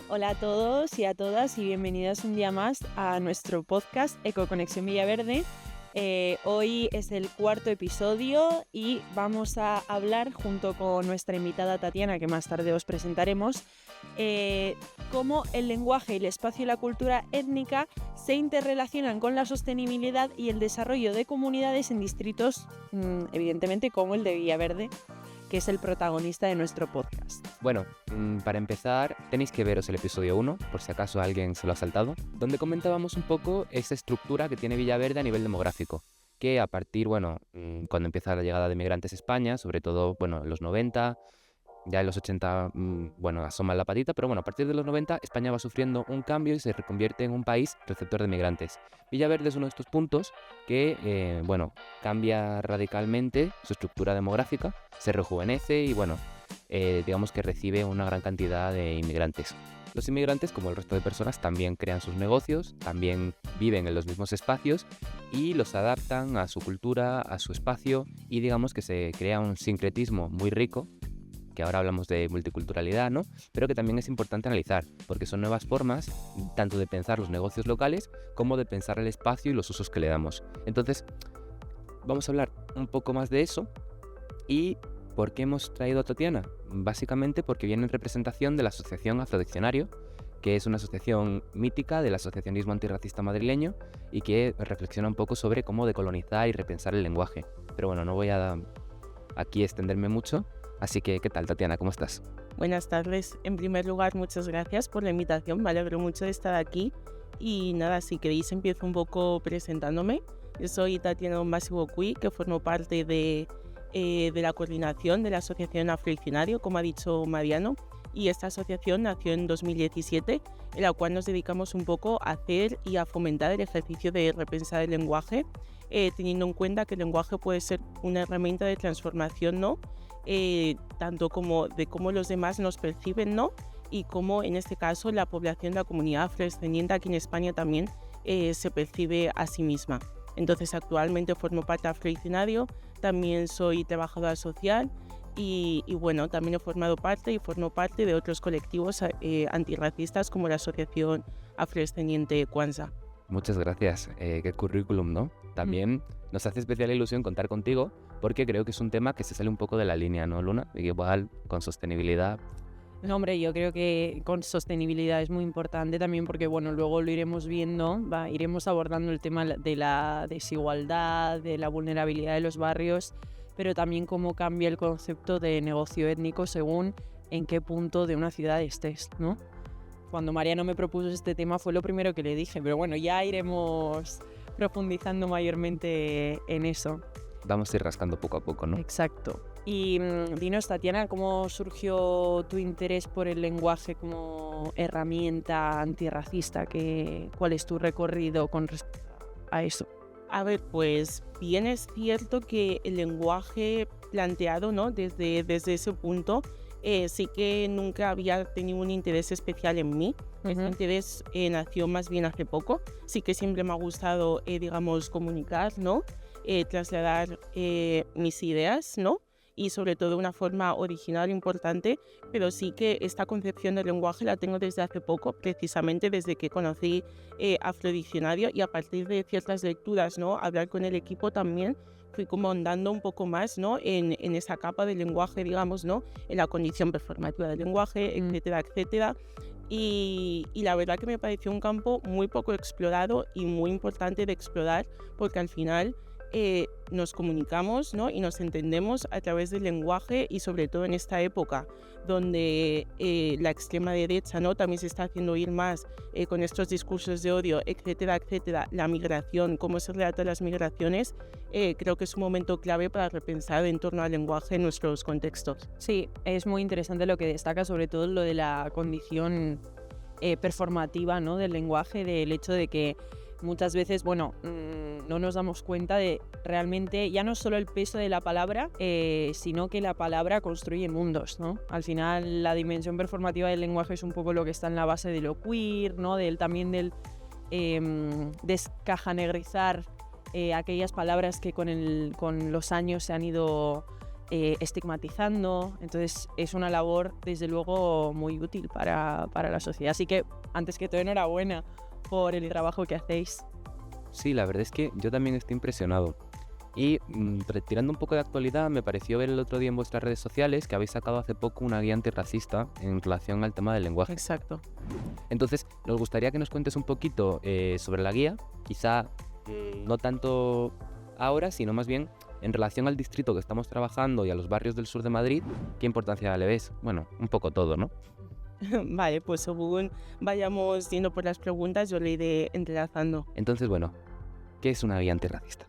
Hola a todos y a todas y bienvenidos un día más a nuestro podcast Ecoconexión Villaverde. Hoy es el cuarto episodio y vamos a hablar junto con nuestra invitada Tatiana, que más tarde os presentaremos, cómo el lenguaje, el espacio y la cultura étnica se interrelacionan con la sostenibilidad y el desarrollo de comunidades en distritos, evidentemente como el de Villaverde, que es el protagonista de nuestro podcast. Bueno, para empezar tenéis que veros el episodio 1, por si acaso alguien se lo ha saltado, donde comentábamos un poco esa estructura que tiene Villaverde a nivel demográfico, que a partir, cuando empieza la llegada de migrantes a España, sobre todo, en los 90, ya en los 80, asoma la patita, pero a partir de los 90 España va sufriendo un cambio y se reconvierte en un país receptor de migrantes. Villaverde es uno de estos puntos que, cambia radicalmente su estructura demográfica, se rejuvenece y, digamos que recibe una gran cantidad de inmigrantes. Los inmigrantes, como el resto de personas, también crean sus negocios, también viven en los mismos espacios y los adaptan a su cultura, a su espacio y digamos que se crea un sincretismo muy rico, que ahora hablamos de multiculturalidad, ¿no? Pero que también es importante analizar, porque son nuevas formas tanto de pensar los negocios locales como de pensar el espacio y los usos que le damos. Entonces, vamos a hablar un poco más de eso. ¿Y por qué hemos traído a Tatiana? Básicamente porque viene en representación de la Asociación Afrodiccionario, que es una asociación mítica del asociacionismo antirracista madrileño y que reflexiona un poco sobre cómo decolonizar y repensar el lenguaje. Pero no voy a aquí extenderme mucho. Así que, ¿qué tal, Tatiana? ¿Cómo estás? Buenas tardes. En primer lugar, muchas gracias por la invitación. Me alegro mucho de estar aquí. Y nada, si queréis empiezo un poco presentándome. Yo soy Tatiana Masiwokui, que formo parte de la coordinación de la Asociación Afrodiccionario, como ha dicho Mariano. Y esta asociación nació en 2017, en la cual nos dedicamos un poco a hacer y a fomentar el ejercicio de repensar el lenguaje, teniendo en cuenta que el lenguaje puede ser una herramienta de transformación, ¿no? Tanto como de cómo los demás nos perciben, ¿no? Y cómo en este caso la población de la comunidad afrodescendiente aquí en España también se percibe a sí misma. Entonces actualmente formo parte de Afrodiccionario, también soy trabajadora social y también he formado parte y formo parte de otros colectivos antirracistas como la Asociación Afrodescendiente Kwanzaa. Muchas gracias. Qué currículum, ¿no? También nos hace especial ilusión contar contigo porque creo que es un tema que se sale un poco de la línea, ¿no, Luna? Igual con sostenibilidad. No, hombre, yo creo que con sostenibilidad es muy importante también porque, luego lo iremos viendo, iremos abordando el tema de la desigualdad, de la vulnerabilidad de los barrios, pero también cómo cambia el concepto de negocio étnico según en qué punto de una ciudad estés, ¿no? Cuando Mariano me propuso este tema fue lo primero que le dije, pero ya iremos profundizando mayormente en eso. Vamos a ir rascando poco a poco, ¿no? Exacto. Y dinos, Tatiana, ¿cómo surgió tu interés por el lenguaje como herramienta antirracista? ¿Cuál es tu recorrido con respecto a eso? A ver, pues bien es cierto que el lenguaje planteado, ¿no? Desde ese punto, sí que nunca había tenido un interés especial en mí. Este interés nació más bien hace poco. Sí que siempre me ha gustado, comunicar, ¿no? Trasladar mis ideas, ¿no? Y sobre todo de una forma original importante, pero sí que esta concepción del lenguaje la tengo desde hace poco, precisamente desde que conocí Afrodiccionario y a partir de ciertas lecturas, ¿no? Hablar con el equipo también, fui como andando un poco más, ¿no? en esa capa del lenguaje, digamos, ¿no? En la condición performativa del lenguaje, etcétera, etcétera. Y la verdad que me pareció un campo muy poco explorado y muy importante de explorar, porque al final nos comunicamos, ¿no? Y nos entendemos a través del lenguaje y sobre todo en esta época donde la extrema derecha, ¿no? También se está haciendo oír más con estos discursos de odio, etcétera, etcétera. La migración, cómo se relatan las migraciones, creo que es un momento clave para repensar en torno al lenguaje en nuestros contextos. Sí, es muy interesante lo que destaca, sobre todo lo de la condición performativa, ¿no? Del lenguaje, del hecho de que muchas veces, no nos damos cuenta de realmente ya no solo el peso de la palabra, sino que la palabra construye mundos, ¿no? Al final la dimensión performativa del lenguaje es un poco lo que está en la base de lo queer, ¿no? También del descajanegrizar aquellas palabras que con los años se han ido estigmatizando. Entonces es una labor, desde luego, muy útil para la sociedad. Así que, antes que todo, enhorabuena por el trabajo que hacéis. Sí, la verdad es que yo también estoy impresionado. Y retirando un poco de actualidad, me pareció ver el otro día en vuestras redes sociales que habéis sacado hace poco una guía antirracista en relación al tema del lenguaje. Exacto. Entonces, nos gustaría que nos cuentes un poquito sobre la guía, quizá no tanto ahora, sino más bien en relación al distrito que estamos trabajando y a los barrios del sur de Madrid, ¿qué importancia le ves? Bueno, un poco todo, ¿no? Vale, pues según vayamos yendo por las preguntas, yo le iré entrelazando. Entonces, bueno, ¿qué es una guía antirracista?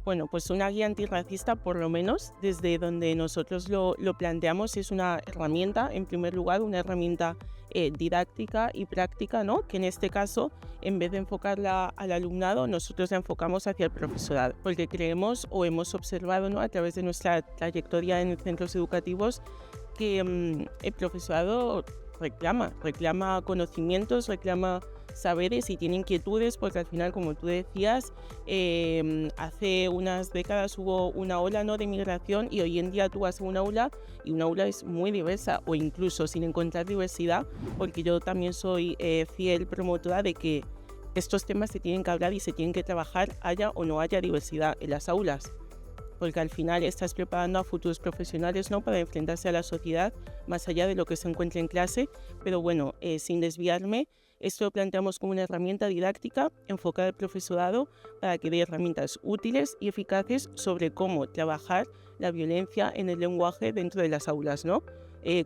Bueno, pues una guía antirracista, por lo menos desde donde nosotros lo planteamos, es una herramienta, en primer lugar, una herramienta didáctica y práctica, ¿no? Que en este caso, en vez de enfocarla al alumnado, nosotros la enfocamos hacia el profesorado, porque creemos o hemos observado, ¿no?, a través de nuestra trayectoria en centros educativos, que el profesorado reclama conocimientos, reclama saberes y tiene inquietudes, porque al final, como tú decías, hace unas décadas hubo una ola, ¿no?, de migración, y hoy en día tú vas a un aula y una aula es muy diversa, o incluso sin encontrar diversidad, porque yo también soy fiel promotora de que estos temas se tienen que hablar y se tienen que trabajar, haya o no haya diversidad en las aulas, porque al final estás preparando a futuros profesionales, ¿no?, para enfrentarse a la sociedad más allá de lo que se encuentra en clase. Pero bueno, sin desviarme, esto lo planteamos como una herramienta didáctica enfocada al profesorado para que dé herramientas útiles y eficaces sobre cómo trabajar la violencia en el lenguaje dentro de las aulas, ¿no?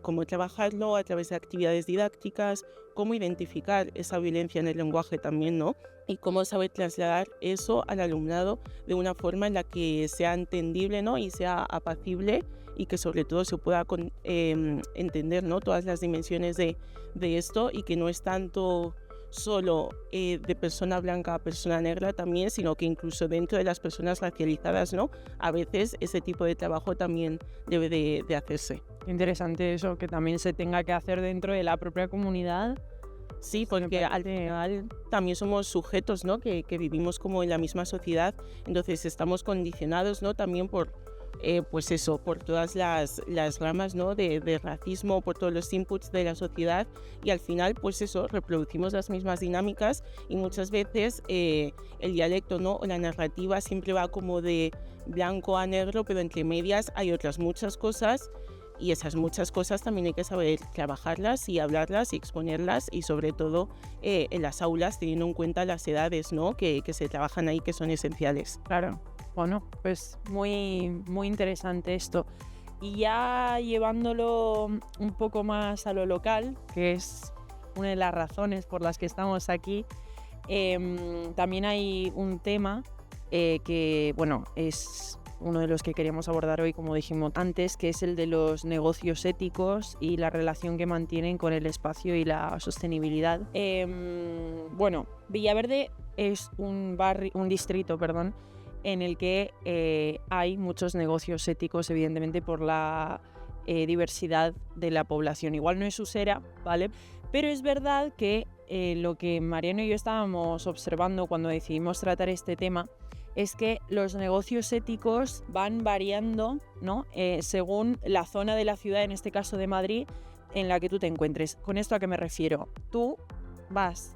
Cómo trabajarlo a través de actividades didácticas, cómo identificar esa violencia en el lenguaje también, ¿no? Y cómo saber trasladar eso al alumnado de una forma en la que sea entendible, ¿no?, y sea apacible, y que sobre todo se pueda entender, ¿no?, todas las dimensiones de esto, y que no es tanto solo de persona blanca a persona negra también, sino que incluso dentro de las personas racializadas, ¿no?, a veces ese tipo de trabajo también debe de hacerse. Interesante eso, que también se tenga que hacer dentro de la propia comunidad. Sí, porque al final también somos sujetos, ¿no?, que vivimos como en la misma sociedad, entonces estamos condicionados, ¿no?, también por pues eso, por todas las ramas, ¿no?, de racismo, por todos los inputs de la sociedad, y al final, pues eso, reproducimos las mismas dinámicas, y muchas veces el dialecto, ¿no?, o la narrativa siempre va como de blanco a negro, pero entre medias hay otras muchas cosas, y esas muchas cosas también hay que saber trabajarlas y hablarlas y exponerlas, y sobre todo en las aulas, teniendo en cuenta las edades, ¿no?, que se trabajan ahí, que son esenciales. Claro. Bueno, pues muy, muy interesante esto. Y ya llevándolo un poco más a lo local, que es una de las razones por las que estamos aquí, también hay un tema que, bueno, es uno de los que queríamos abordar hoy, como dijimos antes, que es el de los negocios éticos y la relación que mantienen con el espacio y la sostenibilidad. Bueno, Villaverde es un distrito, en el que hay muchos negocios éticos, evidentemente, por la diversidad de la población. Igual no es Usera, ¿vale? Pero es verdad que lo que Mariano y yo estábamos observando cuando decidimos tratar este tema es que los negocios éticos van variando, ¿no?, según la zona de la ciudad, en este caso de Madrid, en la que tú te encuentres. ¿Con esto a qué me refiero? Tú vas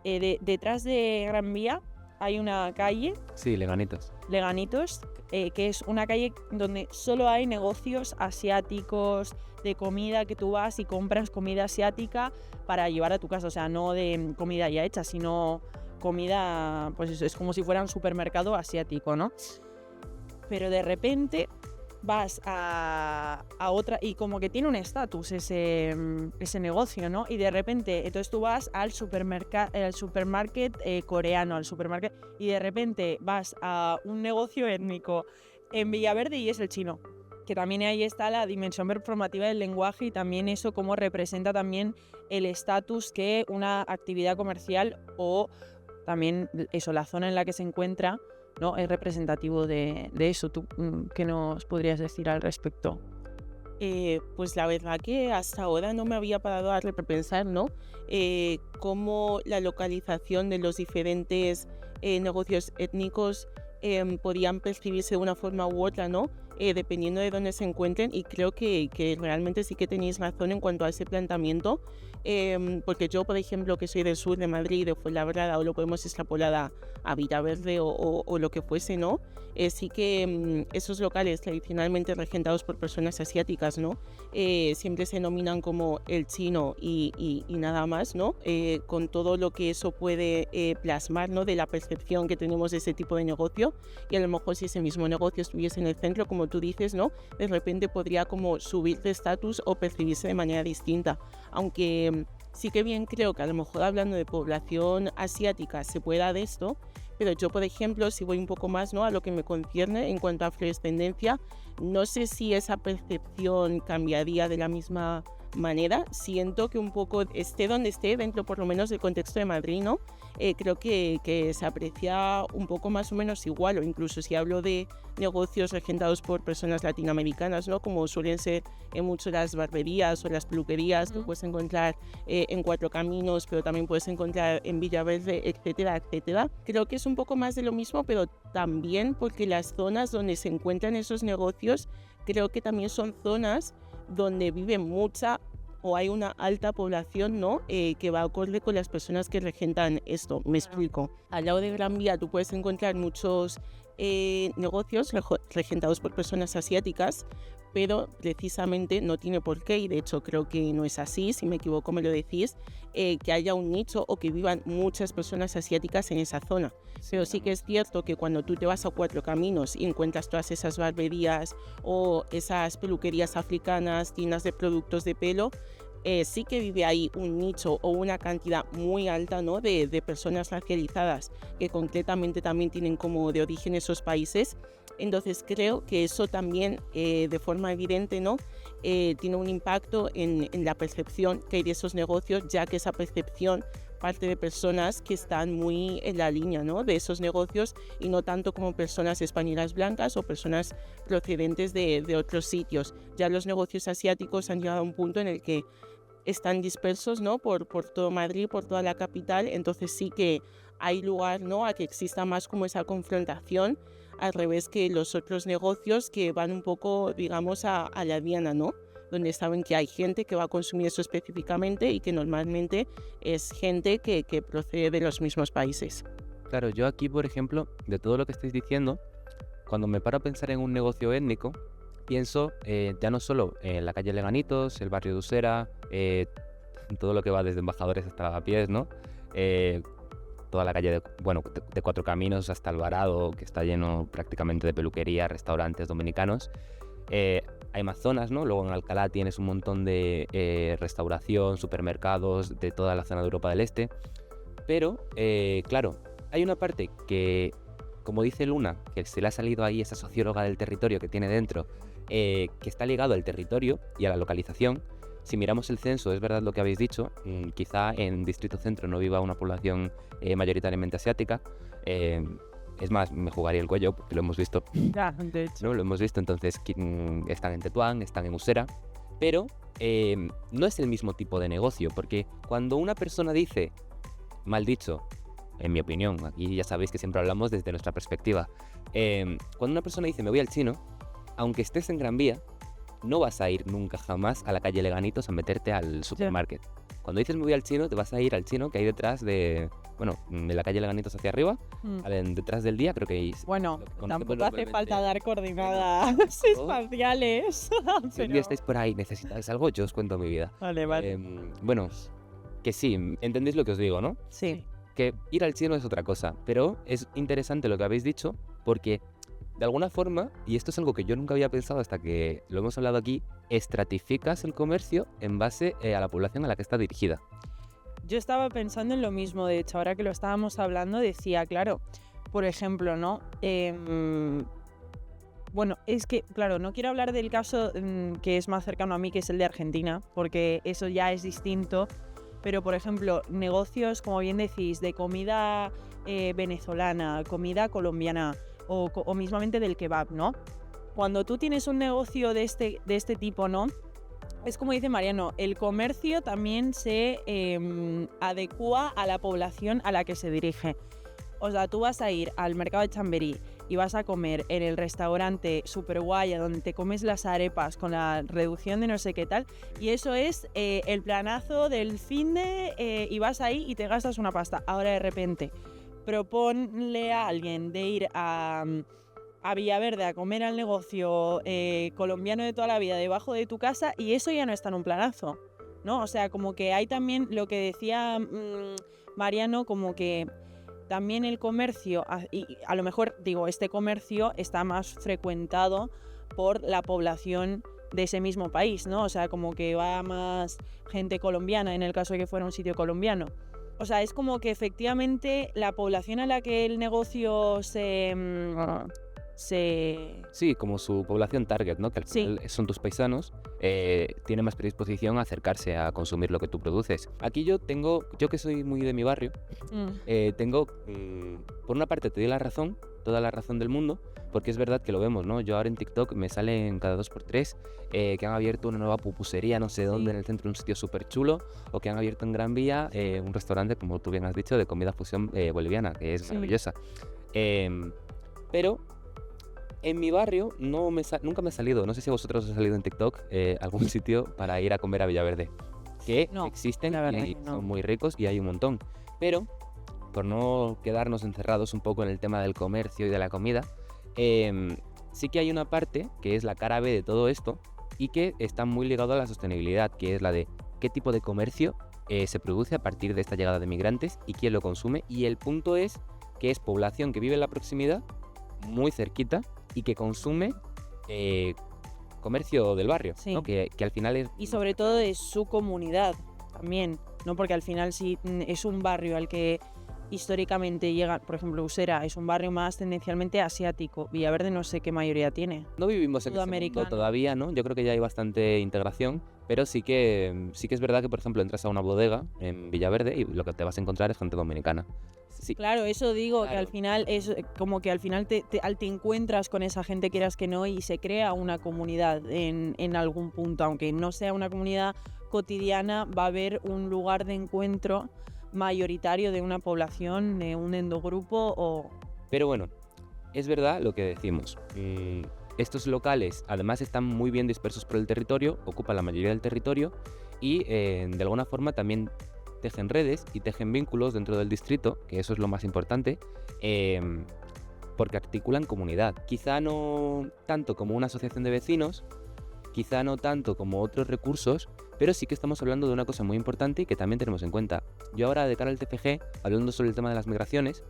detrás de Gran Vía, hay una calle. Sí, Leganitos, que es una calle donde solo hay negocios asiáticos, de comida, que tú vas y compras comida asiática para llevar a tu casa. O sea, no de comida ya hecha, sino comida, pues eso, es como si fuera un supermercado asiático, ¿no? Pero de repente vas a otra, y como que tiene un estatus ese negocio, ¿no? Y de repente, entonces tú vas al supermarket coreano, y de repente vas a un negocio étnico en Villaverde y es el chino. Que también ahí está la dimensión performativa del lenguaje, y también eso cómo representa también el estatus que una actividad comercial, o también eso, la zona en la que se encuentra, ¿no?, es representativo de eso. ¿Tú qué nos podrías decir al respecto? Pues la verdad que hasta ahora no me había parado a repensar, ¿no?, cómo la localización de los diferentes negocios étnicos podían percibirse de una forma u otra, ¿no?, dependiendo de dónde se encuentren, y creo que realmente sí que tenéis razón en cuanto a ese planteamiento, porque yo, por ejemplo, que soy del sur de Madrid, de Fuenlabrada, o lo podemos extrapolar a Villaverde o lo que fuese, ¿no? Sí que esos locales tradicionalmente regentados por personas asiáticas, ¿no? Siempre se denominan como el chino y nada más, ¿no? Con todo lo que eso puede plasmar, ¿no? De la percepción que tenemos de ese tipo de negocio, y a lo mejor si ese mismo negocio estuviese en el centro, como tú dices, ¿no? De repente podría como subir de estatus o percibirse de manera distinta, aunque sí que bien creo que a lo mejor hablando de población asiática se pueda de esto, pero yo, por ejemplo, si voy un poco más, ¿no? A lo que me concierne en cuanto a afrodescendencia, no sé si esa percepción cambiaría de la misma manera. Siento que un poco esté donde esté, dentro por lo menos del contexto de Madrid, ¿no? Creo que se aprecia un poco más o menos igual, o incluso si hablo de negocios regentados por personas latinoamericanas, ¿no? Como suelen ser en mucho las barberías o las peluquerías que puedes encontrar en Cuatro Caminos, pero también puedes encontrar en Villaverde, etcétera, etcétera. Creo que es un poco más de lo mismo, pero también porque las zonas donde se encuentran esos negocios creo que también son zonas donde vive mucha o hay una alta población, ¿no? Que va acorde con las personas que regentan esto. Me explico. Al lado de Gran Vía tú puedes encontrar muchos negocios regentados por personas asiáticas, pero precisamente no tiene por qué, y de hecho creo que no es así, si me equivoco me lo decís, que haya un nicho o que vivan muchas personas asiáticas en esa zona. Pero sí que es cierto que cuando tú te vas a Cuatro Caminos y encuentras todas esas barberías o esas peluquerías africanas, tiendas de productos de pelo, sí que vive ahí un nicho o una cantidad muy alta, ¿no? de personas racializadas que concretamente también tienen como de origen esos países. Entonces creo que eso también de forma evidente, ¿no? Tiene un impacto en la percepción que hay de esos negocios, ya que esa percepción parte de personas que están muy en la línea, ¿no? De esos negocios, y no tanto como personas españolas blancas o personas procedentes de otros sitios. Ya los negocios asiáticos han llegado a un punto en el que están dispersos, ¿no? por todo Madrid, por toda la capital, entonces sí que hay lugar, ¿no? A que exista más como esa confrontación, al revés que los otros negocios que van un poco, digamos, a la diana, ¿no? Donde saben que hay gente que va a consumir eso específicamente y que normalmente es gente que procede de los mismos países. Claro, yo aquí, por ejemplo, de todo lo que estáis diciendo, cuando me paro a pensar en un negocio étnico, pienso ya no solo en la calle Leganitos, el barrio de Usera, todo lo que va desde Embajadores hasta Lavapiés, ¿no? Toda la calle de Cuatro Caminos hasta Alvarado, que está lleno prácticamente de peluquería, restaurantes dominicanos. Hay más zonas, ¿no? Luego en Alcalá tienes un montón de restauración, supermercados de toda la zona de Europa del Este. Pero, claro, hay una parte que, como dice Luna, que se le ha salido ahí esa socióloga del territorio que tiene dentro, que está ligado al territorio y a la localización. Si miramos el censo, es verdad lo que habéis dicho, quizá en Distrito Centro no viva una población mayoritariamente asiática. Es más, me jugaría el cuello porque lo hemos visto. Ya, de hecho. ¿No? Lo hemos visto, entonces están en Tetuán, están en Usera, pero no es el mismo tipo de negocio, porque cuando una persona dice, mal dicho, en mi opinión, aquí ya sabéis que siempre hablamos desde nuestra perspectiva, cuando una persona dice me voy al chino, aunque estés en Gran Vía, no vas a ir nunca jamás a la calle Leganitos a meterte al supermarket. Cuando dices me voy al chino, te vas a ir al chino que hay detrás de la calle Leganitos hacia arriba, detrás del día, creo que hay... Bueno, tampoco hace falta dar coordinadas espaciales. Si un día estáis por ahí y necesitáis algo, yo os cuento mi vida. Vale, vale. Bueno, que sí, entendéis lo que os digo, ¿no? Sí. Que ir al chino es otra cosa, pero es interesante lo que habéis dicho, porque de alguna forma, y esto es algo que yo nunca había pensado hasta que lo hemos hablado aquí, estratificas el comercio en base a la población a la que está dirigida. Yo estaba pensando en lo mismo, de hecho, ahora que lo estábamos hablando, decía, claro, por ejemplo, ¿no? Bueno, es que, claro, no quiero hablar del caso que es más cercano a mí, que es el de Argentina, porque eso ya es distinto, pero, por ejemplo, negocios, como bien decís, de comida venezolana, comida colombiana, o mismamente del kebab, ¿no? Cuando tú tienes un negocio de este tipo, ¿no? Es como dice Mariano, el comercio también se adecúa a la población a la que se dirige. O sea, tú vas a ir al mercado de Chamberí y vas a comer en el restaurante super guay donde te comes las arepas con la reducción de no sé qué tal, y eso es el planazo del finde, y vas ahí y te gastas una pasta. Ahora de repente proponle a alguien de ir a Villaverde a comer al negocio colombiano de toda la vida debajo de tu casa, y eso ya no está en un planazo, ¿no? O sea, como que hay también lo que decía Mariano, como que también el comercio, y a lo mejor digo, este comercio está más frecuentado por la población de ese mismo país, ¿no? O sea, como que va más gente colombiana en el caso de que fuera un sitio colombiano. O sea, es como que efectivamente la población a la que el negocio se... Sí, como su población target, ¿no? Que al final son tus paisanos, tiene más predisposición a acercarse a consumir lo que tú produces. Aquí yo que soy muy de mi barrio, por una parte te doy toda la razón del mundo, porque es verdad que lo vemos, ¿no? Yo ahora en TikTok me salen cada 2x3 que han abierto una nueva pupusería, no sé dónde, en el centro de un sitio súper chulo, o que han abierto en Gran Vía un restaurante, como tú bien has dicho, de comida fusión boliviana, que es maravillosa. Pero en mi barrio nunca me ha salido, no sé si a vosotros os ha salido en TikTok algún sitio para ir a comer a Villaverde, que existen, la verdad, y son muy ricos y hay un montón, pero por no quedarnos encerrados un poco en el tema del comercio y de la comida, sí que hay una parte que es la cara B de todo esto y que está muy ligado a la sostenibilidad, que es la de qué tipo de comercio se produce a partir de esta llegada de migrantes y quién lo consume, y el punto es que es población que vive en la proximidad, muy cerquita, y que consume comercio del barrio, ¿no? Que al final es... Y sobre todo de su comunidad también, ¿no? Porque al final si es un barrio al que históricamente llega, por ejemplo, Usera es un barrio más tendencialmente asiático, Villaverde no sé qué mayoría tiene. No vivimos en ese mundo todavía, ¿no? Yo creo que ya hay bastante integración, pero sí que es verdad que, por ejemplo, entras a una bodega en Villaverde y lo que te vas a encontrar es gente dominicana. Sí. Claro, eso digo, que al final es como que al final te encuentras con esa gente, quieras que no, y se crea una comunidad en algún punto, aunque no sea una comunidad cotidiana, va a haber un lugar de encuentro mayoritario de una población, de un endogrupo o... Pero bueno, es verdad lo que decimos. Estos locales además están muy bien dispersos por el territorio, ocupan la mayoría del territorio y de alguna forma también tejen redes y tejen vínculos dentro del distrito, que eso es lo más importante, porque articulan comunidad. Quizá no tanto como una asociación de vecinos, quizá no tanto como otros recursos, pero sí que estamos hablando de una cosa muy importante y que también tenemos en cuenta. Yo ahora, de cara al TFG, hablando sobre el tema de las migraciones,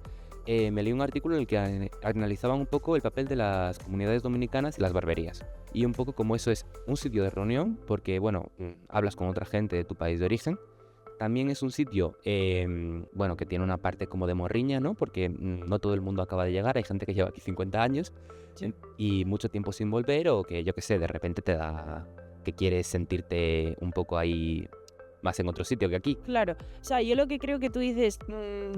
me leí un artículo en el que analizaban un poco el papel de las comunidades dominicanas y las barberías. Y un poco como eso es un sitio de reunión, porque, bueno, hablas con otra gente de tu país de origen. También es un sitio, bueno, que tiene una parte como de morriña, ¿no? Porque no todo el mundo acaba de llegar, hay gente que lleva aquí 50 años y mucho tiempo sin volver, o que, yo qué sé, de repente te da que quieres sentirte un poco ahí más en otro sitio que aquí. Claro, o sea, yo lo que creo que tú dices,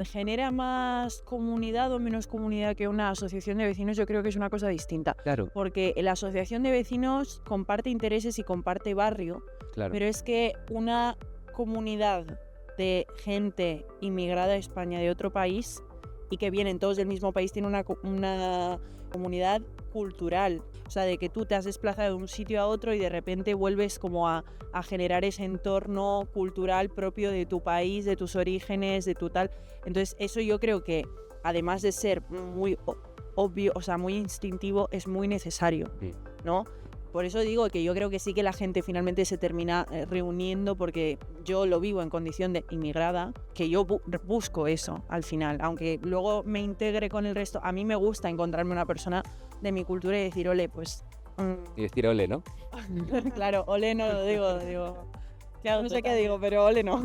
genera más comunidad o menos comunidad que una asociación de vecinos, yo creo que es una cosa distinta. Claro. Porque la asociación de vecinos comparte intereses y comparte barrio, claro, pero es que una comunidad de gente inmigrada a España de otro país y que vienen todos del mismo país tiene una comunidad cultural, o sea, de que tú te has desplazado de un sitio a otro y de repente vuelves como a generar ese entorno cultural propio de tu país, de tus orígenes, de tu tal. Entonces eso yo creo que además de ser muy obvio, o sea, muy instintivo, es muy necesario, ¿no? Por eso digo que yo creo que sí que la gente finalmente se termina reuniendo, porque yo lo vivo en condición de inmigrada, que yo busco eso al final, aunque luego me integre con el resto. A mí me gusta encontrarme una persona de mi cultura y decir, ole, pues... Y decir ole, ¿no? Claro, ole no lo digo. Claro, no sé qué digo, pero ole no.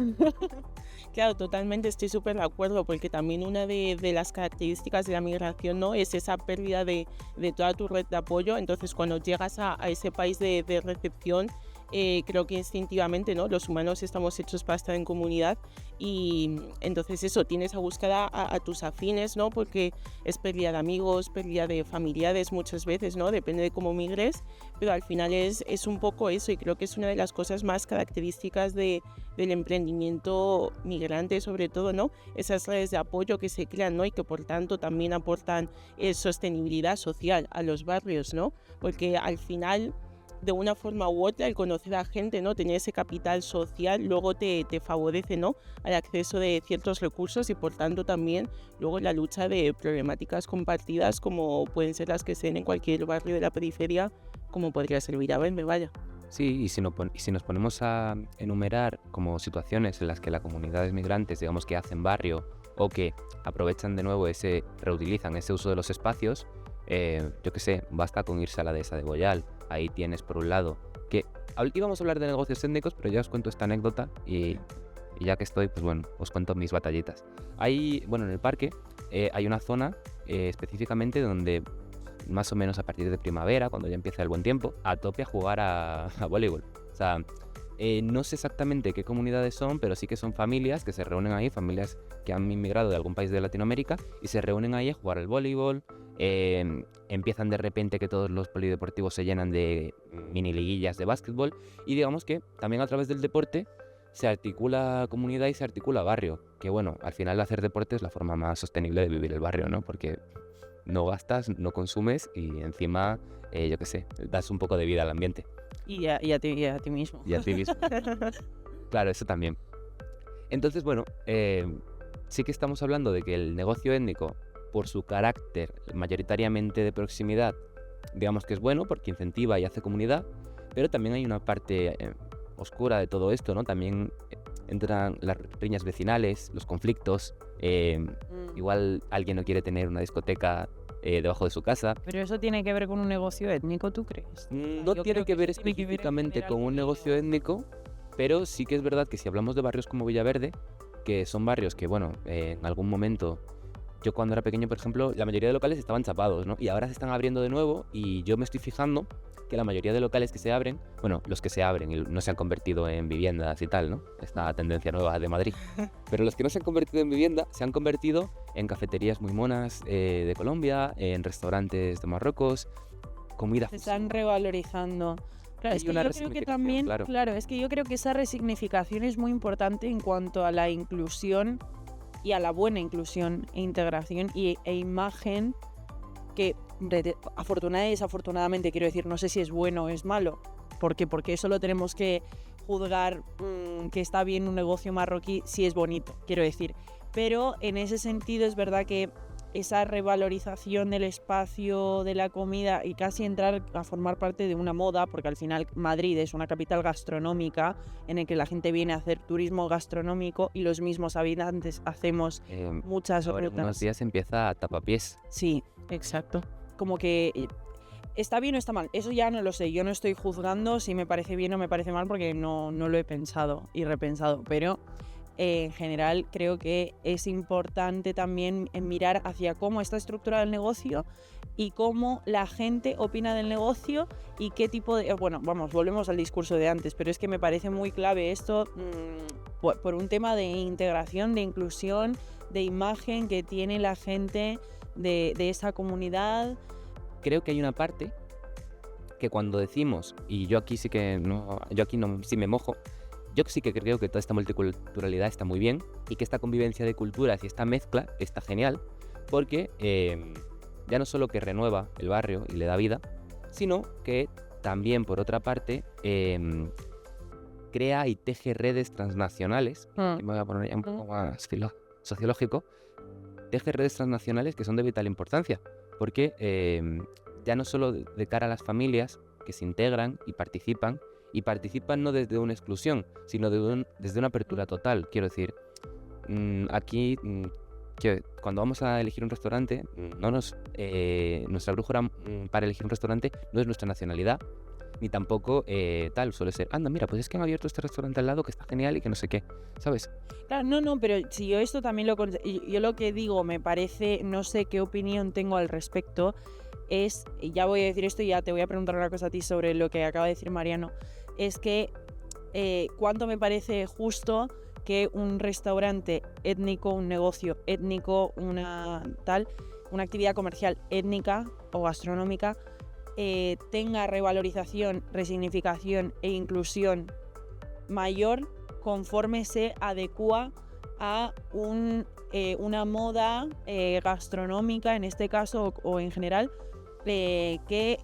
Claro, totalmente estoy súper de acuerdo, porque también una de las características de la migración, ¿no?, es esa pérdida de toda tu red de apoyo. Entonces, cuando llegas a ese país de recepción, creo que instintivamente, ¿no? Los humanos estamos hechos para estar en comunidad y entonces eso, tienes a buscar a tus afines, ¿no? Porque es pérdida de amigos, pérdida de familiares muchas veces, ¿no? Depende de cómo migres, pero al final es un poco eso y creo que es una de las cosas más características del emprendimiento migrante sobre todo, ¿no? Esas redes de apoyo que se crean, ¿no? Y que por tanto también aportan sostenibilidad social a los barrios, ¿no? Porque al final, de una forma u otra, el conocer a gente, ¿no? Tener ese capital social luego te favorece, ¿no? Al acceso de ciertos recursos y por tanto también luego la lucha de problemáticas compartidas como pueden ser las que se den en cualquier barrio de la periferia, como podría ser Villaverde, vaya. Sí, y si nos ponemos a enumerar como situaciones en las que las comunidades migrantes, digamos que hacen barrio o que aprovechan de nuevo reutilizan ese uso de los espacios, yo qué sé, basta con irse a la dehesa de Boyal. Ahí tienes por un lado que íbamos a hablar de negocios étnicos, pero ya os cuento esta anécdota y ya que estoy, pues bueno, os cuento mis batallitas. Ahí, bueno, en el parque hay una zona específicamente donde más o menos a partir de primavera, cuando ya empieza el buen tiempo, a tope a jugar a voleibol. O sea, no sé exactamente qué comunidades son, pero sí que son familias que se reúnen ahí, familias que han inmigrado de algún país de Latinoamérica y se reúnen ahí a jugar al voleibol. Empiezan de repente que todos los polideportivos se llenan de mini liguillas de básquetbol y digamos que también a través del deporte se articula comunidad y se articula barrio, que bueno, al final hacer deporte es la forma más sostenible de vivir el barrio, ¿no? Porque no gastas, no consumes y encima, yo qué sé, das un poco de vida al ambiente. Y a ti mismo. Y a ti mismo. Claro, eso también. Entonces, bueno, sí que estamos hablando de que el negocio étnico, por su carácter mayoritariamente de proximidad, digamos que es bueno porque incentiva y hace comunidad, pero también hay una parte oscura de todo esto, ¿no? También entran las riñas vecinales, los conflictos, igual alguien no quiere tener una discoteca debajo de su casa. Pero eso tiene que ver con un negocio étnico, ¿tú crees? No tiene que ver específicamente con un negocio étnico, pero sí que es verdad que si hablamos de barrios como Villaverde, que son barrios que, bueno, en algún momento, yo cuando era pequeño, por ejemplo, la mayoría de locales estaban chapados, ¿no? Y ahora se están abriendo de nuevo y yo me estoy fijando que la mayoría de locales que se abren, bueno, los que se abren y no se han convertido en viviendas y tal, ¿no? Esta tendencia nueva de Madrid. Pero los que no se han convertido en vivienda, se han convertido en cafeterías muy monas de Colombia, en restaurantes de Marruecos, comida. Se están revalorizando. Claro, es que yo creo que también, claro, es que yo creo que esa resignificación es muy importante en cuanto a la inclusión y a la buena inclusión e integración e imagen que afortunadamente y desafortunadamente, quiero decir, no sé si es bueno o es malo, porque eso lo tenemos que juzgar que está bien un negocio marroquí si es bonito, quiero decir. Pero en ese sentido es verdad que esa revalorización del espacio, de la comida y casi entrar a formar parte de una moda, porque al final Madrid es una capital gastronómica en el que la gente viene a hacer turismo gastronómico y los mismos habitantes hacemos muchas rutas. En unos días empieza a tapapiés. Sí, exacto. Como que está bien o está mal, eso ya no lo sé, yo no estoy juzgando si me parece bien o me parece mal porque no lo he pensado y repensado, pero en general creo que es importante también mirar hacia cómo está estructurado el negocio y cómo la gente opina del negocio y qué tipo de... Bueno, volvemos al discurso de antes, pero es que me parece muy clave esto por un tema de integración, de inclusión, de imagen que tiene la gente de esa comunidad. Creo que hay una parte que cuando decimos, y yo aquí sí me mojo, yo sí que creo que toda esta multiculturalidad está muy bien y que esta convivencia de culturas y esta mezcla está genial porque ya no solo que renueva el barrio y le da vida, sino que también, por otra parte, crea y teje redes transnacionales, me voy a poner ya un poco más sociológico, teje redes transnacionales que son de vital importancia, porque ya no solo de cara a las familias que se integran y participan no desde una exclusión, sino desde una apertura total. Quiero decir, aquí, cuando vamos a elegir un restaurante, nuestra brújula para elegir un restaurante no es nuestra nacionalidad, ni tampoco suele ser, anda, mira, pues es que han abierto este restaurante al lado que está genial y que no sé qué, ¿sabes? Claro, no, pero si yo esto también yo lo que digo, me parece, no sé qué opinión tengo al respecto, ya voy a decir esto y ya te voy a preguntar una cosa a ti sobre lo que acaba de decir Mariano. es que cuánto me parece justo que un restaurante étnico, un negocio étnico, una actividad comercial étnica o gastronómica tenga revalorización, resignificación e inclusión mayor conforme se adecua a una moda gastronómica, en este caso, o en general, que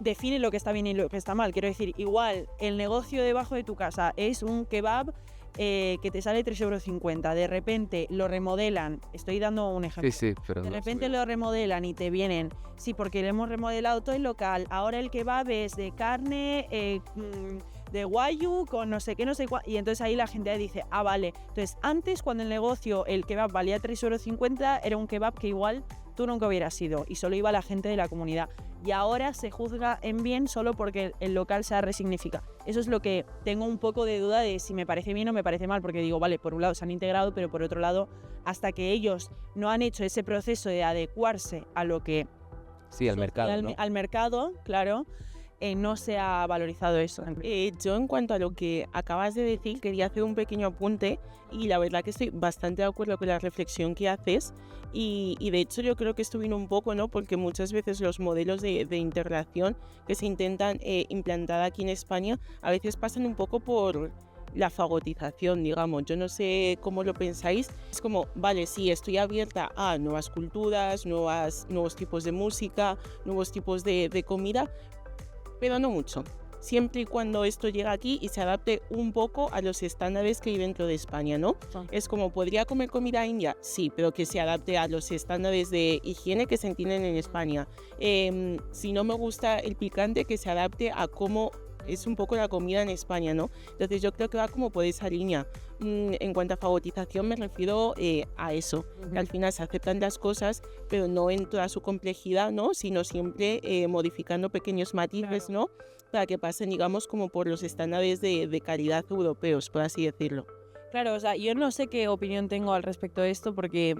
define lo que está bien y lo que está mal. Quiero decir, igual el negocio debajo de tu casa es un kebab que te sale 3,50 €. De repente lo remodelan, estoy dando un ejemplo. Sí, pero De no repente sé. lo remodelan y te vienen, sí, porque le hemos remodelado todo el local. Ahora el kebab es de carne, de guayu, con no sé qué, no sé cuál. Y entonces ahí la gente dice, ah, vale. Entonces antes, cuando el negocio, el kebab valía 3,50 €, era un kebab que igual tú nunca hubieras ido y solo iba la gente de la comunidad. Y ahora se juzga en bien solo porque el local se resignifica. Eso es lo que tengo un poco de duda de si me parece bien o me parece mal, porque digo, vale, por un lado se han integrado, pero por otro lado, hasta que ellos no han hecho ese proceso de adecuarse a lo que... Sí, al mercado, ¿no? Al mercado, claro, no se ha valorizado eso. Yo, en cuanto a lo que acabas de decir, quería hacer un pequeño apunte y la verdad que estoy bastante de acuerdo con la reflexión que haces y de hecho yo creo que esto vino un poco, ¿no? Porque muchas veces los modelos de integración que se intentan implantar aquí en España a veces pasan un poco por la fagotización, digamos. Yo no sé cómo lo pensáis. Es como, vale, sí, estoy abierta a nuevas culturas, nuevos tipos de música, nuevos tipos de comida, pero no mucho. Siempre y cuando esto llega aquí y se adapte un poco a los estándares que hay dentro de España, ¿no? Es como, ¿podría comer comida india? Sí, pero que se adapte a los estándares de higiene que se tienen en España. Si no me gusta el picante, que se adapte a cómo es un poco la comida en España, ¿no? Entonces yo creo que va como por esa línea. En cuanto a fagotización me refiero a eso, que al final se aceptan las cosas, pero no en toda su complejidad, ¿no? Sino siempre modificando pequeños matices, ¿no? Para que pasen, digamos, como por los estándares de calidad europeos, por así decirlo. Claro, o sea, yo no sé qué opinión tengo al respecto de esto porque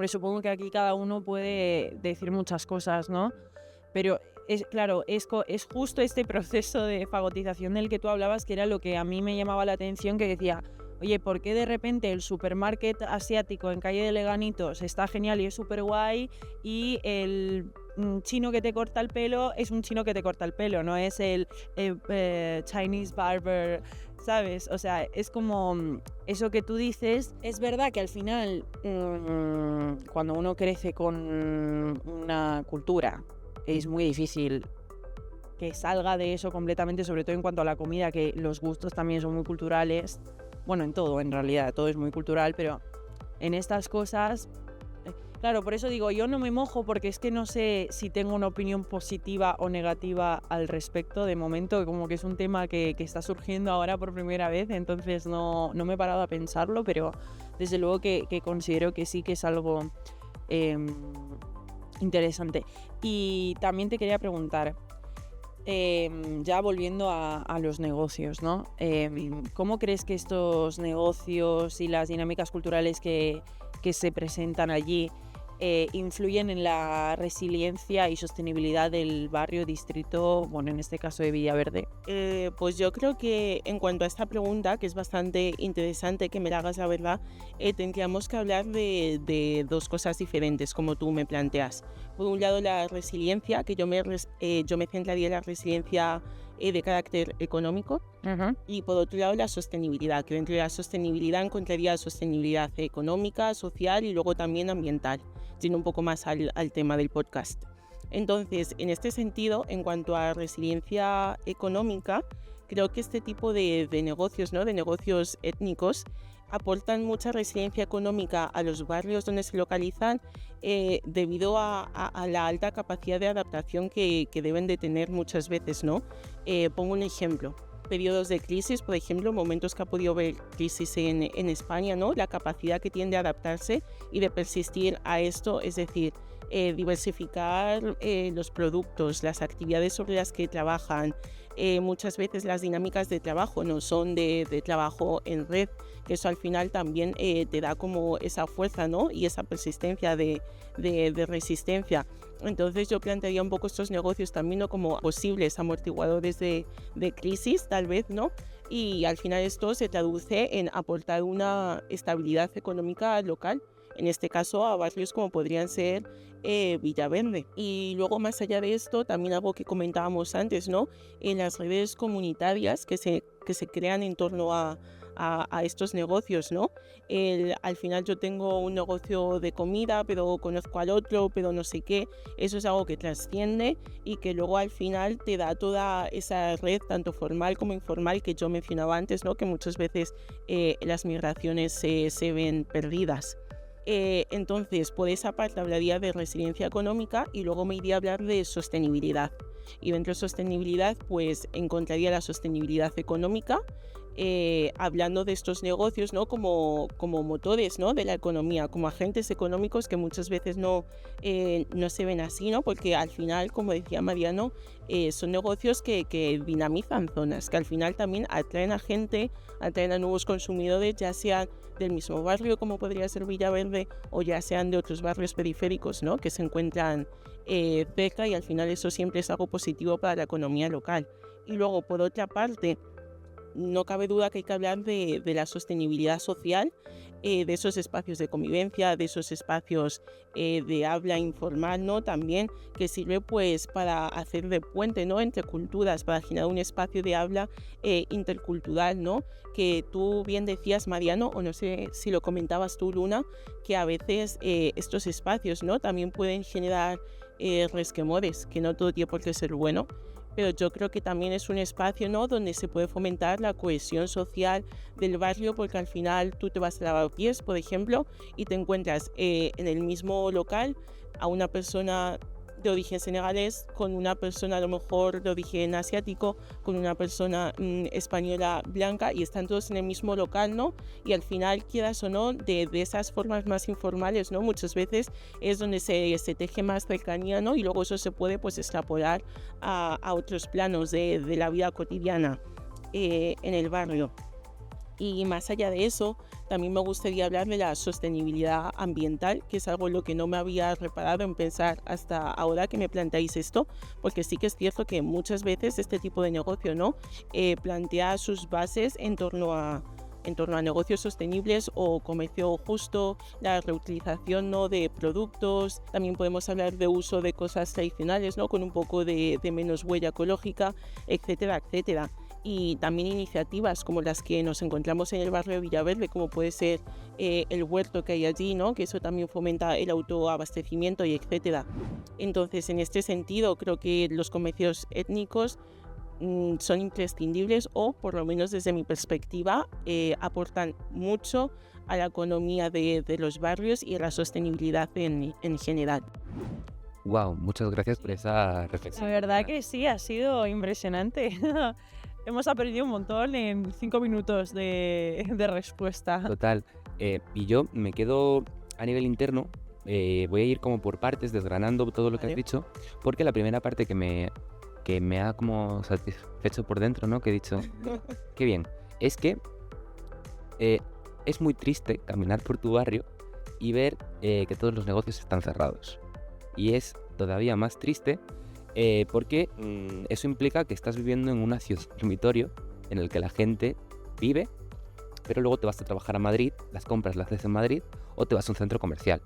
supongo que aquí cada uno puede decir muchas cosas, ¿no? Pero claro, es justo este proceso de fagotización del que tú hablabas, que era lo que a mí me llamaba la atención, que decía, oye, ¿por qué de repente el supermarket asiático en calle de Leganitos está genial y es súper guay y el chino que te corta el pelo es un chino que te corta el pelo, no es el Chinese barber, ¿sabes? O sea, es como eso que tú dices. Es verdad que al final, cuando uno crece con una cultura, es muy difícil que salga de eso completamente, sobre todo en cuanto a la comida, que los gustos también son muy culturales. Bueno, en todo, en realidad, todo es muy cultural, pero en estas cosas... Claro, por eso digo, yo no me mojo porque es que no sé si tengo una opinión positiva o negativa al respecto. De momento, como que es un tema que está surgiendo ahora por primera vez, entonces no me he parado a pensarlo, pero desde luego que considero que sí que es algo interesante. Y también te quería preguntar, ya volviendo a los negocios, ¿no? ¿Cómo crees que estos negocios y las dinámicas culturales que se presentan allí influyen en la resiliencia y sostenibilidad del barrio, distrito, bueno, en este caso de Villaverde? Pues yo creo que en cuanto a esta pregunta, que es bastante interesante que me la hagas, la verdad, tendríamos que hablar de dos cosas diferentes, como tú me planteas. Por un lado, la resiliencia, que yo me centraría en la resiliencia de carácter económico, y por otro lado la sostenibilidad, que dentro de la sostenibilidad encontraría sostenibilidad económica, social y luego también ambiental, yendo un poco más al tema del podcast. Entonces, en este sentido, en cuanto a resiliencia económica, creo que este tipo de negocios, ¿no? De negocios étnicos, aportan mucha resiliencia económica a los barrios donde se localizan debido a la alta capacidad de adaptación que deben de tener muchas veces, ¿no? Pongo un ejemplo. Periodos de crisis, por ejemplo, momentos que ha podido haber crisis en España, ¿no? La capacidad que tiene de adaptarse y de persistir a esto, es decir, diversificar los productos, las actividades sobre las que trabajan. Muchas veces las dinámicas de trabajo no son de trabajo en red, que eso al final también te da como esa fuerza, ¿no? Y esa persistencia de resistencia. Entonces yo plantearía un poco estos negocios también, ¿no?, como posibles amortiguadores de crisis, tal vez, ¿no? Y al final esto se traduce en aportar una estabilidad económica local, en este caso a barrios como podrían ser Villaverde. Y luego, más allá de esto, también algo que comentábamos antes, ¿no? En las redes comunitarias que se crean en torno a estos negocios, ¿no? Al final yo tengo un negocio de comida, pero conozco al otro, pero no sé qué. Eso es algo que trasciende y que luego al final te da toda esa red, tanto formal como informal, que yo mencionaba antes, ¿no? Que muchas veces las migraciones se ven perdidas. Entonces, por esa parte hablaría de resiliencia económica y luego me iría a hablar de sostenibilidad. Y dentro de sostenibilidad, pues encontraría la sostenibilidad económica, hablando de estos negocios, ¿no?, como motores, ¿no?, de la economía, como agentes económicos que muchas veces no se ven así, ¿no?, porque al final, como decía Mariano, son negocios que dinamizan zonas, que al final también atraen a gente, atraen a nuevos consumidores, ya sean del mismo barrio como podría ser Villaverde o ya sean de otros barrios periféricos, ¿no?, que se encuentran cerca, y al final eso siempre es algo positivo para la economía local. Y luego, por otra parte, no cabe duda que hay que hablar de la sostenibilidad social, de esos espacios de convivencia, de esos espacios de habla informal, ¿no?, también, que sirve pues para hacer de puente, ¿no?, entre culturas, para generar un espacio de habla intercultural, ¿no?, que tú bien decías, Mariano, o no sé si lo comentabas tú, Luna, que a veces estos espacios, ¿no?, también pueden generar resquemores, que no todo tiene por qué ser bueno. Pero yo creo que también es un espacio, ¿no?, donde se puede fomentar la cohesión social del barrio, porque al final tú te vas a Lavapiés, por ejemplo, y te encuentras en el mismo local a una persona de origen senegalés, con una persona a lo mejor de origen asiático, con una persona española blanca, y están todos en el mismo local, ¿no? Y al final, quieras o no, de esas formas más informales, ¿no?, muchas veces es donde se teje más cercanía, ¿no? Y luego eso se puede pues extrapolar a otros planos de la vida cotidiana en el barrio. Y más allá de eso, también me gustaría hablar de la sostenibilidad ambiental, que es algo en lo que no me había reparado en pensar hasta ahora que me planteáis esto, porque sí que es cierto que muchas veces este tipo de negocio, ¿no?, plantea sus bases en torno a negocios sostenibles o comercio justo, la reutilización, ¿no?, de productos. También podemos hablar de uso de cosas tradicionales, ¿no?, con un poco de menos huella ecológica, etcétera, etcétera. Y también iniciativas como las que nos encontramos en el barrio de Villaverde, como puede ser el huerto que hay allí, ¿no?, que eso también fomenta el autoabastecimiento y etcétera. Entonces, en este sentido, creo que los comercios étnicos son imprescindibles, o por lo menos desde mi perspectiva aportan mucho a la economía de los barrios y a la sostenibilidad en general. Wow, muchas gracias por esa reflexión. La verdad que sí, ha sido impresionante. Hemos aprendido un montón en 5 minutos de respuesta. Total. Y yo me quedo a nivel interno, voy a ir como por partes, desgranando todo lo que has dicho, porque la primera parte que me ha como satisfecho por dentro, ¿no?, que he dicho, qué bien, es que es muy triste caminar por tu barrio y ver que todos los negocios están cerrados. Y es todavía más triste porque eso implica que estás viviendo en una ciudad dormitorio en el que la gente vive, pero luego te vas a trabajar a Madrid, las compras las haces en Madrid, o te vas a un centro comercial.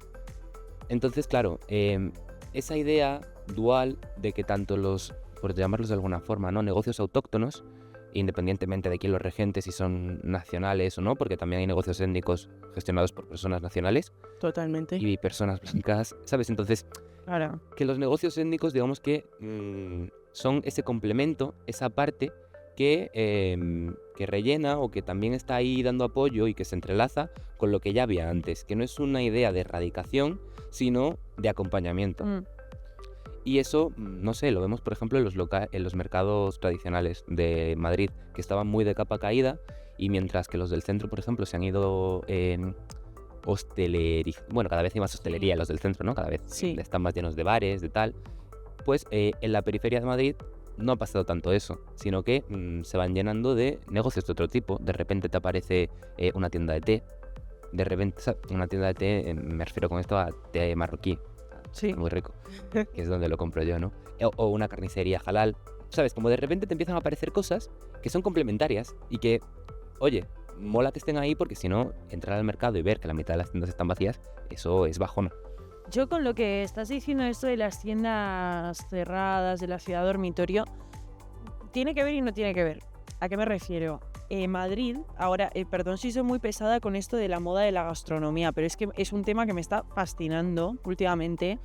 Entonces, claro, esa idea dual de que tanto los, por llamarlos de alguna forma, ¿no?, negocios autóctonos, independientemente de quién los regente, si son nacionales o no, porque también hay negocios étnicos gestionados por personas nacionales. Totalmente. Y personas blancas, ¿sabes? Entonces, Claro. que los negocios étnicos, digamos que son ese complemento, esa parte que rellena o que también está ahí dando apoyo y que se entrelaza con lo que ya había antes, que no es una idea de erradicación, sino de acompañamiento. Y eso, no sé, lo vemos por ejemplo en los mercados tradicionales de Madrid, que estaban muy de capa caída, y mientras que los del centro, por ejemplo, se han ido bueno, cada vez hay más hostelería en los del centro, ¿no? Cada vez Sí. están más llenos de bares, de tal. Pues en la periferia de Madrid no ha pasado tanto eso, sino que se van llenando de negocios de otro tipo. De repente te aparece una tienda de té. De repente, una tienda de té, me refiero con esto a té marroquí, Sí. muy rico, que es donde lo compro yo, ¿no? O una carnicería halal. ¿Sabes? Como de repente te empiezan a aparecer cosas que son complementarias y que, oye, mola que estén ahí porque si no, entrar al mercado y ver que la mitad de las tiendas están vacías, eso es bajona. Yo con lo que estás diciendo esto de las tiendas cerradas, de la ciudad dormitorio, tiene que ver y no tiene que ver. ¿A qué me refiero? Madrid, ahora, perdón si soy muy pesada con esto de la moda de la gastronomía, pero es que es un tema que me está fascinando últimamente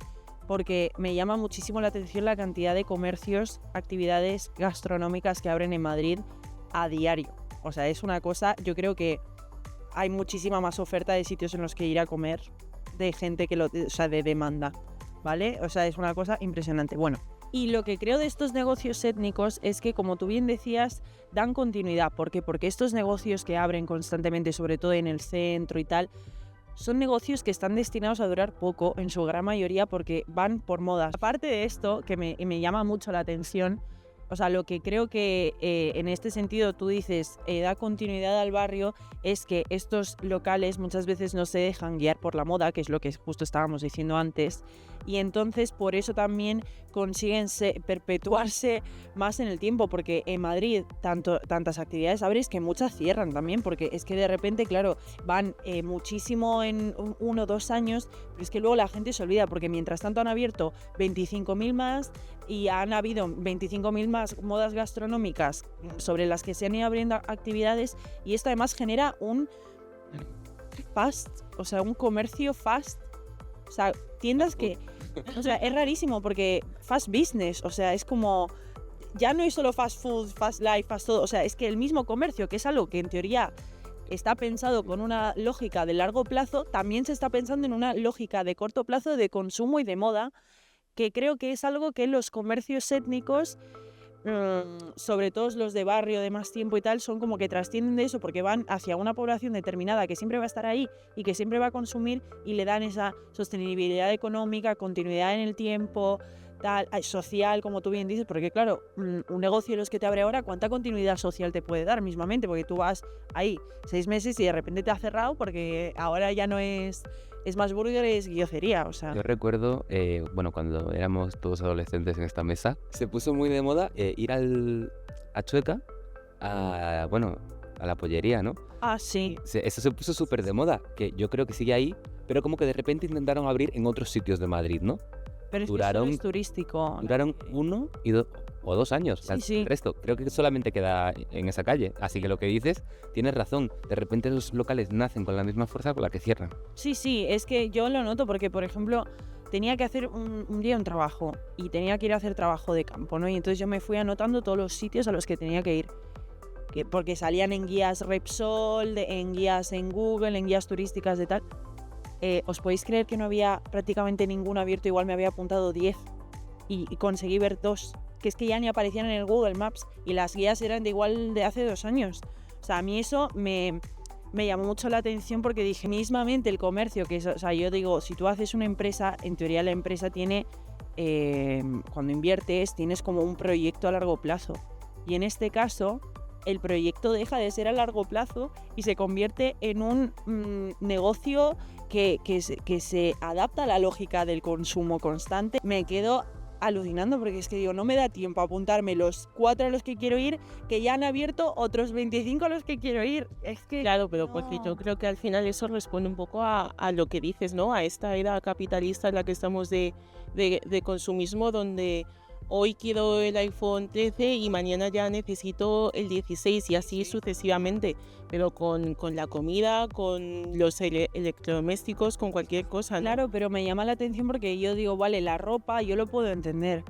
porque me llama muchísimo la atención la cantidad de comercios, actividades gastronómicas que abren en Madrid a diario. O sea, es una cosa, yo creo que hay muchísima más oferta de sitios en los que ir a comer de gente que o sea, de demanda, ¿vale? O sea, es una cosa impresionante. Bueno, y lo que creo de estos negocios étnicos es que, como tú bien decías, dan continuidad. ¿Por qué? Porque estos negocios que abren constantemente, sobre todo en el centro y tal, son negocios que están destinados a durar poco, en su gran mayoría, porque van por modas. Aparte de esto, que me llama mucho la atención, o sea, lo que creo que en este sentido tú dices da continuidad al barrio es que estos locales muchas veces no se dejan guiar por la moda, que es lo que justo estábamos diciendo antes, y entonces por eso también consiguen perpetuarse más en el tiempo, porque en Madrid tantas actividades abres que muchas cierran también, porque es que de repente, claro, van muchísimo en 1 o 2 años, pero es que luego la gente se olvida, porque mientras tanto han abierto 25.000 más y han habido 25.000 más modas gastronómicas sobre las que se han ido abriendo actividades, y esto además genera un fast, o sea, un comercio fast, o sea, tiendas que, o sea, es rarísimo porque fast business, o sea, es como, ya no es solo fast food, fast life, fast todo, o sea, es que el mismo comercio, que es algo que en teoría está pensado con una lógica de largo plazo, también se está pensando en una lógica de corto plazo de consumo y de moda, que creo que es algo que los comercios étnicos, sobre todo los de barrio de más tiempo y tal, son como que trascienden de eso porque van hacia una población determinada que siempre va a estar ahí y que siempre va a consumir, y le dan esa sostenibilidad económica, continuidad en el tiempo, tal, social, como tú bien dices, porque claro, un negocio de los que te abre ahora, ¿cuánta continuidad social te puede dar mismamente? Porque tú vas ahí 6 meses y de repente te ha cerrado porque ahora ya no es más burger, es guillocería, o sea. Yo recuerdo, bueno, cuando éramos todos adolescentes en esta mesa, se puso muy de moda ir a Chueca, a la pollería, ¿no? Ah, sí. Eso se puso súper de moda, que yo creo que sigue ahí, pero como que de repente intentaron abrir en otros sitios de Madrid, ¿no? Pero es que eso es turístico. Duraron 1 o 2 años. Sí, sí. El resto creo que solamente queda en esa calle. Así que lo que dices, tienes razón. De repente los locales nacen con la misma fuerza con la que cierran. Sí, es que yo lo noto porque, por ejemplo, tenía que hacer un día un trabajo y tenía que ir a hacer trabajo de campo, ¿no? Y entonces yo me fui anotando todos los sitios a los que tenía que ir. Porque salían en guías Repsol, en guías en Google, en guías turísticas de tal. ¿Os podéis creer que no había prácticamente ninguno abierto? Igual me había apuntado 10 y conseguí ver 2, que es que ya ni aparecían en el Google Maps, y las guías eran de igual de hace 2 años. O sea, a mí eso me llamó mucho la atención porque dije, mismamente el comercio, que es, o sea, yo digo, si tú haces una empresa, en teoría la empresa tiene, cuando inviertes, tienes como un proyecto a largo plazo. Y en este caso, el proyecto deja de ser a largo plazo y se convierte en un negocio que se adapta a la lógica del consumo constante. Me quedo alucinando porque es que digo, no me da tiempo a apuntarme los 4 a los que quiero ir, que ya han abierto otros 25 a los que quiero ir. Es que Claro, pero porque yo creo que al final eso responde un poco a lo que dices, ¿no? A esta era capitalista en la que estamos de consumismo, donde hoy quiero el iPhone 13 y mañana ya necesito el 16 y así sucesivamente, pero con la comida, con los electrodomésticos, con cualquier cosa, ¿no? Claro, pero me llama la atención porque yo digo, vale, la ropa yo lo puedo entender,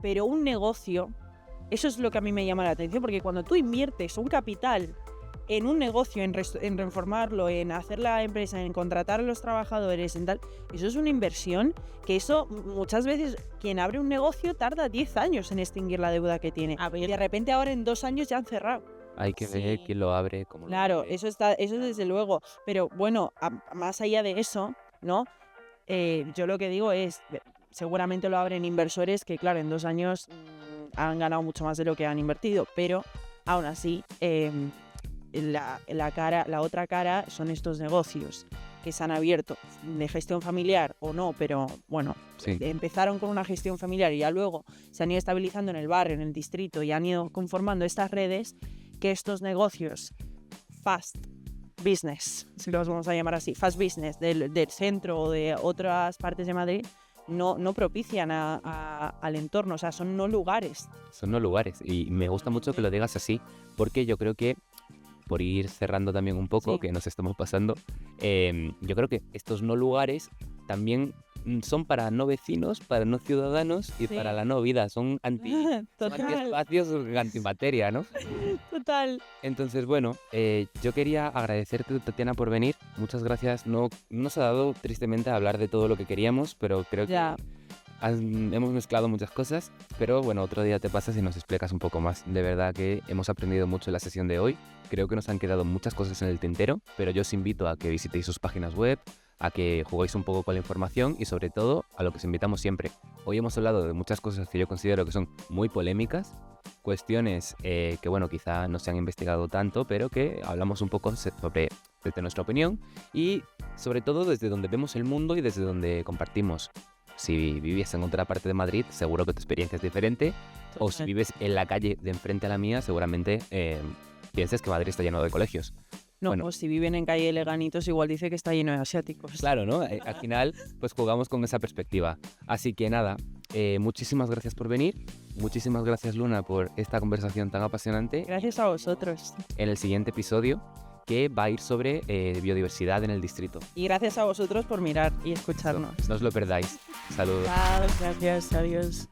pero un negocio, eso es lo que a mí me llama la atención, porque cuando tú inviertes un capital en un negocio, en reformarlo, en hacer la empresa, en contratar a los trabajadores, en tal, eso es una inversión que eso muchas veces quien abre un negocio tarda 10 años en extinguir la deuda que tiene. A ver. Y de repente ahora en 2 años ya han cerrado. Hay que ver Sí. quién lo abre, cómo lo Claro, abre. eso desde luego. Pero bueno, más allá de eso, ¿no? Yo lo que digo es, seguramente lo abren inversores que, claro, en 2 años han ganado mucho más de lo que han invertido, pero aún así, la otra cara son estos negocios que se han abierto de gestión familiar o no, pero bueno, Sí, empezaron con una gestión familiar y ya luego se han ido estabilizando en el barrio, en el distrito y han ido conformando estas redes que estos negocios fast business, si los vamos a llamar así, fast business del centro o de otras partes de Madrid, no propician al entorno, o sea, son no lugares. son no lugares. Y me gusta mucho que lo digas así, porque yo creo que, por ir cerrando también un poco, Sí. que nos estamos pasando, yo creo que estos no lugares también son para no vecinos, para no ciudadanos y Sí. para la no vida. Son son Total, antiespacios, antimateria, ¿no? total. Entonces, bueno, yo quería agradecerte, Tatiana, por venir. Muchas gracias. No nos ha dado, tristemente, a hablar de todo lo que queríamos, pero creo Ya. que hemos mezclado muchas cosas. Pero bueno, otro día te pasas y nos explicas un poco más. De verdad que hemos aprendido mucho en la sesión de hoy. Creo que nos han quedado muchas cosas en el tintero, pero yo os invito a que visitéis sus páginas web, a que juguéis un poco con la información y sobre todo a lo que os invitamos siempre. Hoy hemos hablado de muchas cosas que yo considero que son muy polémicas, cuestiones que bueno, quizá no se han investigado tanto, pero que hablamos un poco sobre desde nuestra opinión y sobre todo desde donde vemos el mundo y desde donde compartimos. Si vivies en otra parte de Madrid, seguro que tu experiencia es diferente, o si Total. vives en la calle de enfrente a la mía, seguramente pienses que Madrid está lleno de colegios. No, Bueno. pues si viven en calle Leganitos, igual dice que está lleno de asiáticos. Claro, ¿no? Al final, pues jugamos con esa perspectiva. Así que nada, muchísimas gracias por venir. Muchísimas gracias, Luna, por esta conversación tan apasionante. Gracias a vosotros. En el siguiente episodio, que va a ir sobre biodiversidad en el distrito. Y gracias a vosotros por mirar y escucharnos. No os lo perdáis. Saludos. Chao, gracias, adiós.